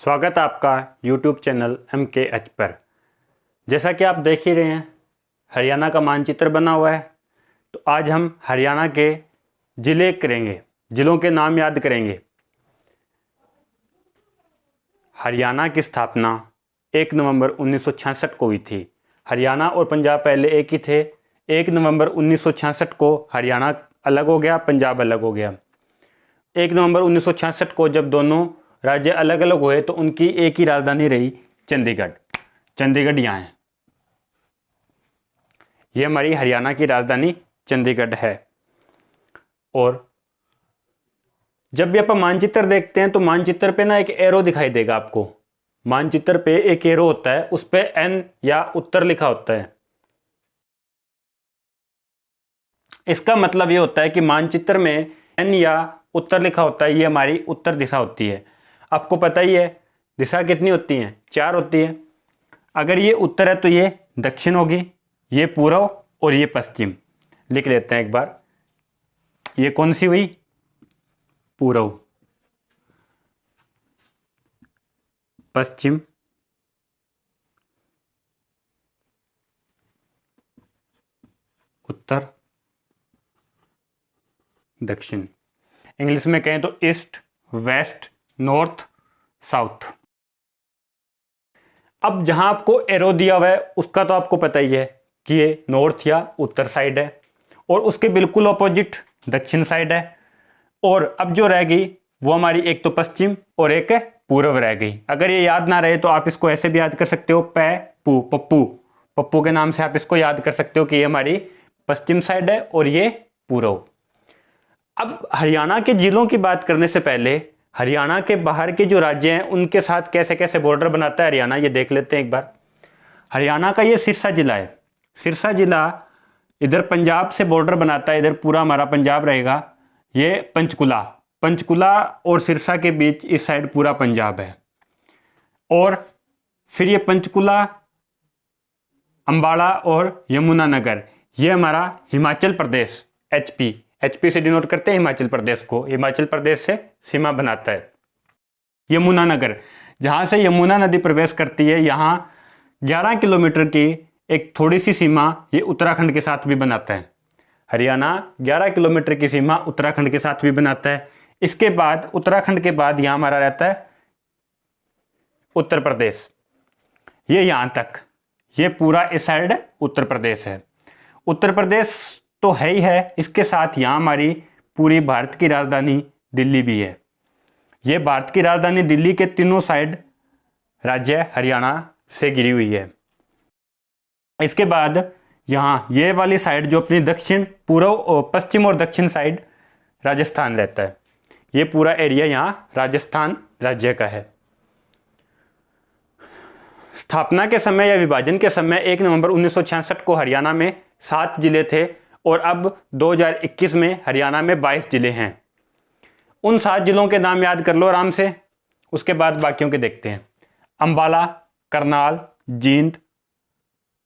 स्वागत है आपका YouTube चैनल MKH पर। जैसा कि आप देख ही रहे हैं, हरियाणा का मानचित्र बना हुआ है। तो आज हम हरियाणा के ज़िले करेंगे, ज़िलों के नाम याद करेंगे। हरियाणा की स्थापना 1 नवंबर 1966 को हुई थी। हरियाणा और पंजाब पहले एक ही थे। 1 नवंबर 1966 को हरियाणा अलग हो गया, पंजाब अलग हो गया। 1 नवंबर 1966 को जब दोनों राज्य अलग अलग हुए तो उनकी एक ही राजधानी रही, चंडीगढ़। चंडीगढ़ यहाँ है, ये हमारी हरियाणा की राजधानी चंडीगढ़ है। और जब भी आप मानचित्र देखते हैं तो मानचित्र पे ना एक एरो दिखाई देगा आपको। मानचित्र पे एक एरो होता है, उस पे एन या उत्तर लिखा होता है। इसका मतलब ये होता है कि मानचित्र में एन या उत्तर लिखा होता है, ये हमारी उत्तर दिशा होती है। आपको पता ही है दिशा कितनी होती हैं, 4 होती है। अगर ये उत्तर है तो ये दक्षिण होगी, ये पूर्व और ये पश्चिम। लिख लेते हैं एक बार, ये कौन सी हुई, पूर्व, पश्चिम, उत्तर, दक्षिण। इंग्लिश में कहें तो ईस्ट, वेस्ट, नॉर्थ, साउथ। अब जहां आपको एरो दिया हुआ है उसका तो आपको पता ही है कि ये नॉर्थ या उत्तर साइड है, और उसके बिल्कुल ऑपोजिट दक्षिण साइड है। और अब जो रह गई वो हमारी एक तो पश्चिम और एक पूर्व रह गई। अगर ये याद ना रहे तो आप इसको ऐसे भी याद कर सकते हो, पप्पू, पप्पू के नाम से आप इसको याद कर सकते हो कि ये हमारी पश्चिम साइड है और ये पूर्व। अब हरियाणा के जिलों की बात करने से पहले हरियाणा के बाहर के जो राज्य हैं उनके साथ कैसे कैसे बॉर्डर बनाता है हरियाणा, ये देख लेते हैं एक बार। हरियाणा का ये सिरसा जिला है। सिरसा जिला इधर पंजाब से बॉर्डर बनाता है, इधर पूरा हमारा पंजाब रहेगा। ये पंचकुला और सिरसा के बीच इस साइड पूरा पंजाब है। और फिर ये पंचकुला, अंबाला और यमुनानगर, ये हमारा हिमाचल प्रदेश, एचपी से डिनोट करते हैं हिमाचल प्रदेश को। हिमाचल प्रदेश से सीमा बनाता है। यमुनानगर, जहाँ से यमुना नदी प्रवेश करती है, यहाँ 11 किलोमीटर की एक थोड़ी सी सीमा ये उत्तराखंड के साथ भी बनाता है। हरियाणा 11 किलोमीटर की सीमा उत्तराखंड के साथ भी बनाता है। इसके बाद उत्तराखंड के बाद यहाँ हमारा रहता है उत्तर प्रदेश। ये यहाँ तक, ये पूरा इस साइड उत्तर प्रदेश है। उत्तर प्रदेश तो है ही है, इसके साथ यहाँ हमारी पूरी भारत की राजधानी दिल्ली भी है। ये भारत की राजधानी दिल्ली के तीनों साइड राज्य हरियाणा से घिरी हुई है। इसके बाद यहाँ ये वाली साइड जो अपनी दक्षिण, पूर्व, पश्चिम और दक्षिण साइड राजस्थान रहता है। ये पूरा एरिया यहाँ राजस्थान राज्य का है। स्थापना के समय या विभाजन के समय 1 नवंबर 1966 को हरियाणा में 7 जिले थे और अब 2021 में हरियाणा में 22 जिले हैं। उन 7 जिलों के नाम याद कर लो आराम से, उसके बाद बाकियों के देखते हैं। अंबाला, करनाल, जींद,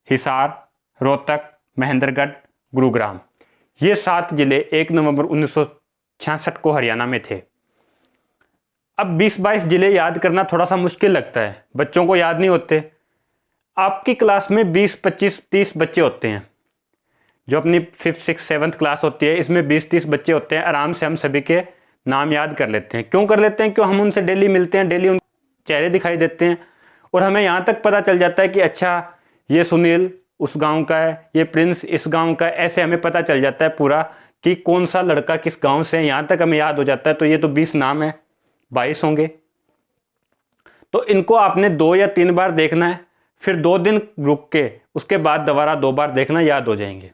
हिसार, रोहतक, महेंद्रगढ़, गुरुग्राम, ये 7 जिले 1 नवंबर 1966 को हरियाणा में थे। अब 20-22 जिले याद करना थोड़ा सा मुश्किल लगता है, बच्चों को याद नहीं होते। आपकी क्लास में 20, 25, 30 बच्चे होते हैं। जो अपनी 5th, 6th, 7th क्लास होती है, इसमें 20-30 बच्चे होते हैं। आराम से हम सभी के नाम याद कर लेते हैं। क्यों कर लेते हैं? क्यों, हम उनसे डेली मिलते हैं, डेली उनके चेहरे दिखाई देते हैं और हमें यहाँ तक पता चल जाता है कि अच्छा ये सुनील उस गांव का है, ये प्रिंस इस गांव का है। ऐसे हमें पता चल जाता है पूरा कि कौन सा लड़का किस गांव से है, यहाँ तक हमें याद हो जाता है। तो ये तो 20 नाम है, 22 होंगे। तो इनको आपने 2 या 3 बार देखना है, फिर 2 दिन रुक के उसके बाद दोबारा 2 बार देखना, याद हो जाएंगे।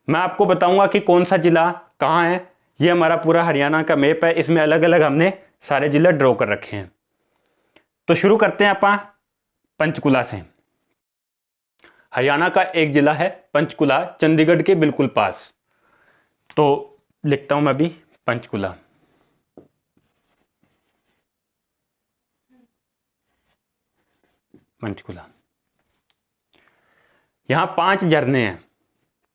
मैं आपको बताऊंगा कि कौन सा जिला कहाँ है। ये हमारा पूरा हरियाणा का मैप है, इसमें अलग अलग हमने सारे जिले ड्रॉ कर रखे हैं। तो शुरू करते हैं अपन पंचकुला से। हरियाणा का एक जिला है पंचकुला, चंडीगढ़ के बिल्कुल पास। तो लिखता हूं मैं अभी पंचकुला। पंचकुला, यहां 5 झरने हैं।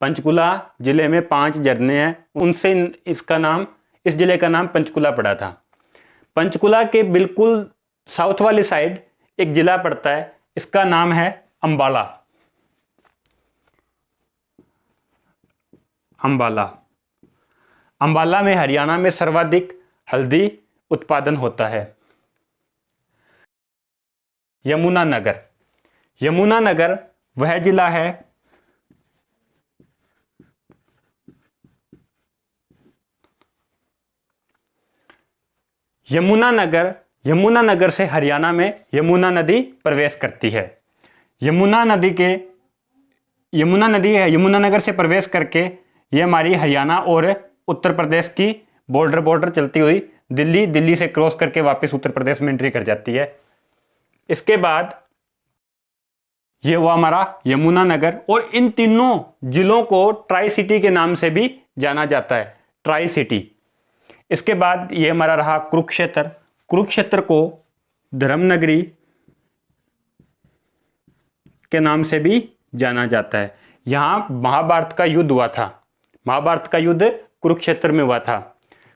पंचकुला जिले में 5 झरने हैं, उनसे इसका नाम, इस जिले का नाम पंचकुला पड़ा था। पंचकुला के बिल्कुल साउथ वाली साइड एक जिला पड़ता है, इसका नाम है अंबाला। अंबाला। अंबाला में हरियाणा में सर्वाधिक हल्दी उत्पादन होता है। यमुनानगर। यमुनानगर वह जिला है यमुनानगर से हरियाणा में यमुना नदी प्रवेश करती है। यमुना नदी है, यमुनानगर से प्रवेश करके ये हमारी हरियाणा और उत्तर प्रदेश की बॉर्डर चलती हुई दिल्ली से क्रॉस करके वापस उत्तर प्रदेश में एंट्री कर जाती है। इसके बाद ये हुआ हमारा यमुनानगर, और इन तीनों जिलों को ट्राई सिटी के नाम से भी जाना जाता है, ट्राई सिटी। इसके बाद ये हमारा रहा कुरुक्षेत्र। कुरुक्षेत्र को धर्मनगरी के नाम से भी जाना जाता है। यहां महाभारत का युद्ध हुआ था। महाभारत का युद्ध कुरुक्षेत्र में हुआ था।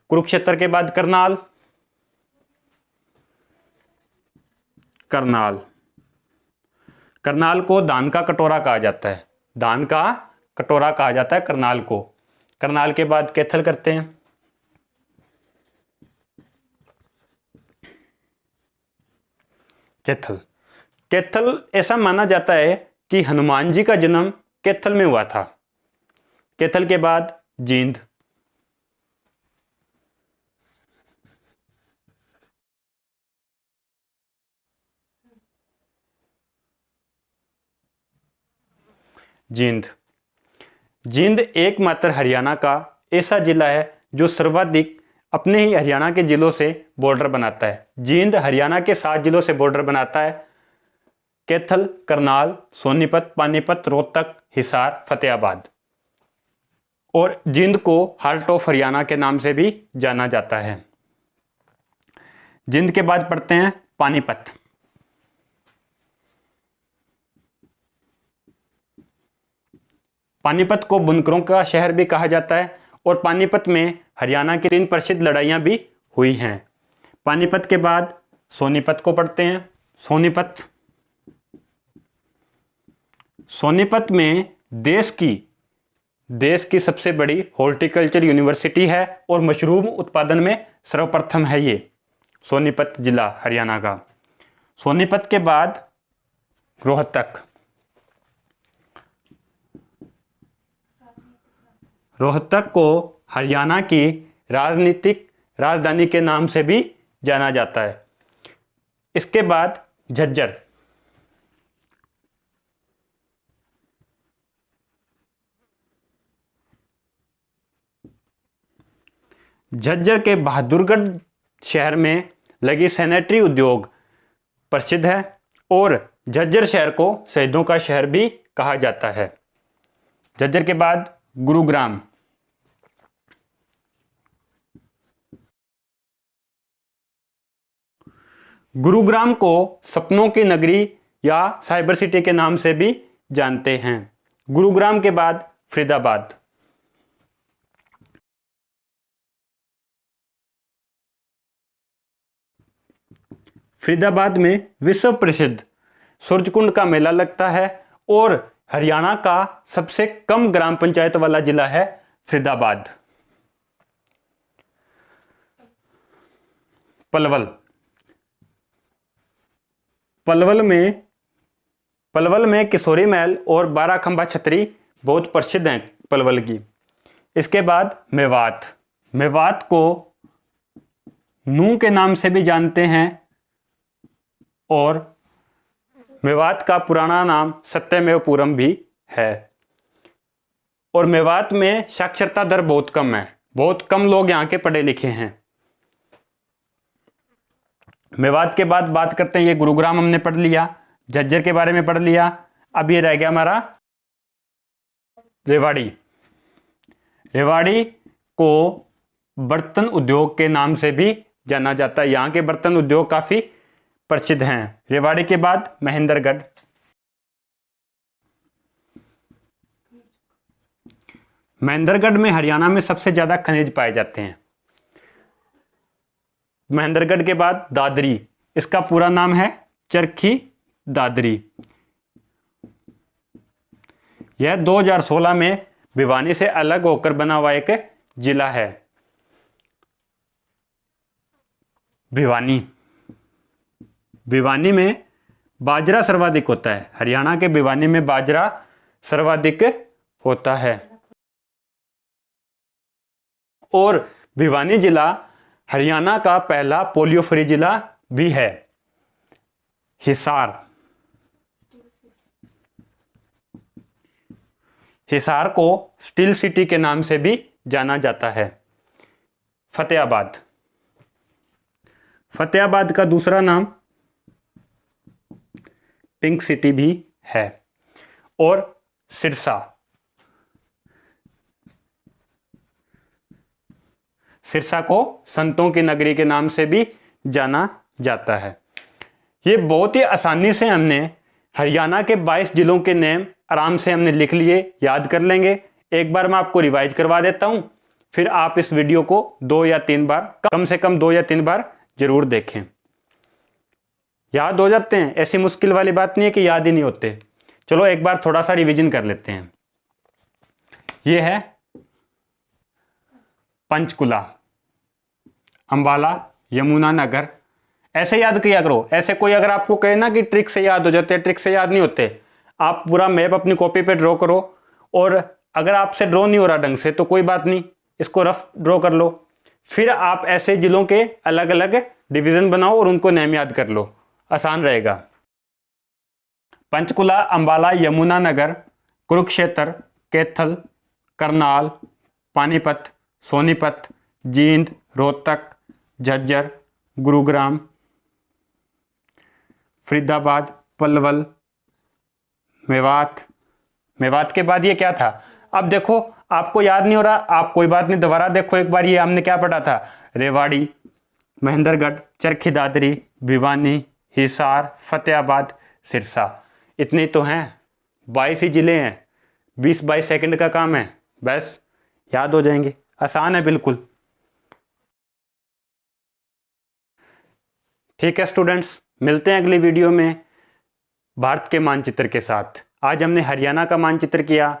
कुरुक्षेत्र के बाद करनाल। करनाल को धान का कटोरा कहा जाता है। धान का कटोरा कहा जाता है करनाल को। करनाल के बाद कैथल करते हैं। कैथल ऐसा माना जाता है कि हनुमान जी का जन्म कैथल में हुआ था। कैथल के बाद जींद। जींद एकमात्र हरियाणा का ऐसा जिला है जो सर्वाधिक अपने ही हरियाणा के जिलों से बॉर्डर बनाता है। जींद हरियाणा के 7 जिलों से बॉर्डर बनाता है। कैथल, करनाल, सोनीपत, पानीपत, रोहतक, हिसार, फतेहाबाद। और जींद को हार्ट ऑफ हरियाणा के नाम से भी जाना जाता है। जींद के बाद पढ़ते हैं पानीपत। पानीपत को बुनकरों का शहर भी कहा जाता है, और पानीपत में हरियाणा की 3 प्रसिद्ध लड़ाइयाँ भी हुई हैं। पानीपत के बाद सोनीपत को पढ़ते हैं। सोनीपत में देश की सबसे बड़ी हॉर्टिकल्चर यूनिवर्सिटी है, और मशरूम उत्पादन में सर्वप्रथम है ये सोनीपत जिला हरियाणा का। सोनीपत के बाद रोहतक को हरियाणा की राजनीतिक राजधानी के नाम से भी जाना जाता है। इसके बाद झज्जर। झज्जर के बहादुरगढ़ शहर में लगी सैनिटरी उद्योग प्रसिद्ध है, और झज्जर शहर को शहीदों का शहर भी कहा जाता है। झज्जर के बाद गुरुग्राम। गुरुग्राम को सपनों की नगरी या साइबर सिटी के नाम से भी जानते हैं। गुरुग्राम के बाद फरीदाबाद। फरीदाबाद में विश्व प्रसिद्ध सूरजकुंड का मेला लगता है, और हरियाणा का सबसे कम ग्राम पंचायत वाला जिला है फरीदाबाद। पलवल में किशोरी महल और 12 खंबा छतरी बहुत प्रसिद्ध हैं पलवल की। इसके बाद मेवात को नूह के नाम से भी जानते हैं, और मेवात का पुराना नाम सत्यमेवपुरम भी है। और मेवात में साक्षरता दर बहुत कम है, बहुत कम लोग यहाँ के पढ़े लिखे हैं। मेवात के बाद बात करते हैं, ये गुरुग्राम हमने पढ़ लिया, झज्जर के बारे में पढ़ लिया। अब ये रह गया हमारा रेवाड़ी को बर्तन उद्योग के नाम से भी जाना जाता है। यहाँ के बर्तन उद्योग काफी प्रसिद्ध हैं। रेवाड़ी के बाद महेंद्रगढ़। महेंद्रगढ़ में हरियाणा में सबसे ज्यादा खनिज पाए जाते हैं। महेंद्रगढ़ के बाद इसका पूरा नाम है चरखी दादरी। यह 2016 में भिवानी से अलग होकर बना हुआ एक जिला है। भिवानी में बाजरा सर्वाधिक होता है। हरियाणा के भिवानी में बाजरा सर्वाधिक होता है। और भिवानी जिला हरियाणा का पहला पोलियो फ्री जिला भी है। हिसार को स्टील सिटी के नाम से भी जाना जाता है। फतेहाबाद का दूसरा नाम पिंक सिटी भी है। और सिरसा को संतों की नगरी के नाम से भी जाना जाता है। ये बहुत ही आसानी से हमने हरियाणा के 22 जिलों के नेम आराम से हमने लिख लिए, याद कर लेंगे। एक बार मैं आपको रिवाइज करवा देता हूं, फिर आप इस वीडियो को 2 या 3 बार, कम से कम 2 या 3 बार जरूर देखें। याद हो जाते हैं, ऐसी मुश्किल वाली बात नहीं है कि याद ही नहीं होते। चलो एक बार थोड़ा सा रिवीजन कर लेते हैं। ये है पंचकुला, अंबाला, यमुनानगर। ऐसे याद किया करो। ऐसे कोई अगर आपको कहे ना कि ट्रिक से याद हो जाते हैं, ट्रिक से याद नहीं होते। आप पूरा मैप अपनी कॉपी पे ड्रॉ करो, और अगर आपसे ड्रॉ नहीं हो रहा ढंग से तो कोई बात नहीं, इसको रफ ड्रॉ कर लो। फिर आप ऐसे जिलों के अलग अलग डिवीजन बनाओ और उनको नेम याद कर लो, आसान रहेगा। पंचकुला, अंबाला, यमुनानगर, कुरुक्षेत्र, कैथल, करनाल, पानीपत, सोनीपत, जींद, रोहतक, झज्जर, गुरुग्राम, फरीदाबाद, पलवल, मेवात के बाद ये क्या था? अब देखो आपको याद नहीं हो रहा, आप कोई बात नहीं, दोबारा देखो एक बार। ये हमने क्या पढ़ा था? रेवाड़ी, महेंद्रगढ़, चरखी दादरी, भिवानी, हिसार, फतेहाबाद, सिरसा। इतने तो हैं, 22 ही जिले हैं। 20-22 सेकंड का काम है, बस याद हो जाएंगे। आसान है बिल्कुल। ठीक है स्टूडेंट्स, मिलते हैं अगली वीडियो में भारत के मानचित्र के साथ। आज हमने हरियाणा का मानचित्र किया।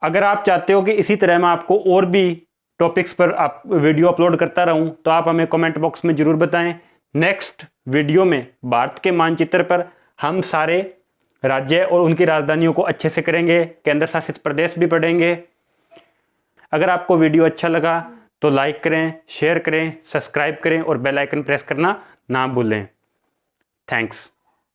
अगर आप चाहते हो कि इसी तरह मैं आपको और भी टॉपिक्स पर आप वीडियो अपलोड करता रहूं, तो आप हमें कमेंट बॉक्स में ज़रूर बताएं। नेक्स्ट वीडियो में भारत के मानचित्र पर हम सारे राज्य और उनकी राजधानियों को अच्छे से करेंगे, केंद्र शासित प्रदेश भी पढ़ेंगे। अगर आपको वीडियो अच्छा लगा तो लाइक करें, शेयर करें, सब्सक्राइब करें और बेल आइकन प्रेस करना ना भूलें। थैंक्स।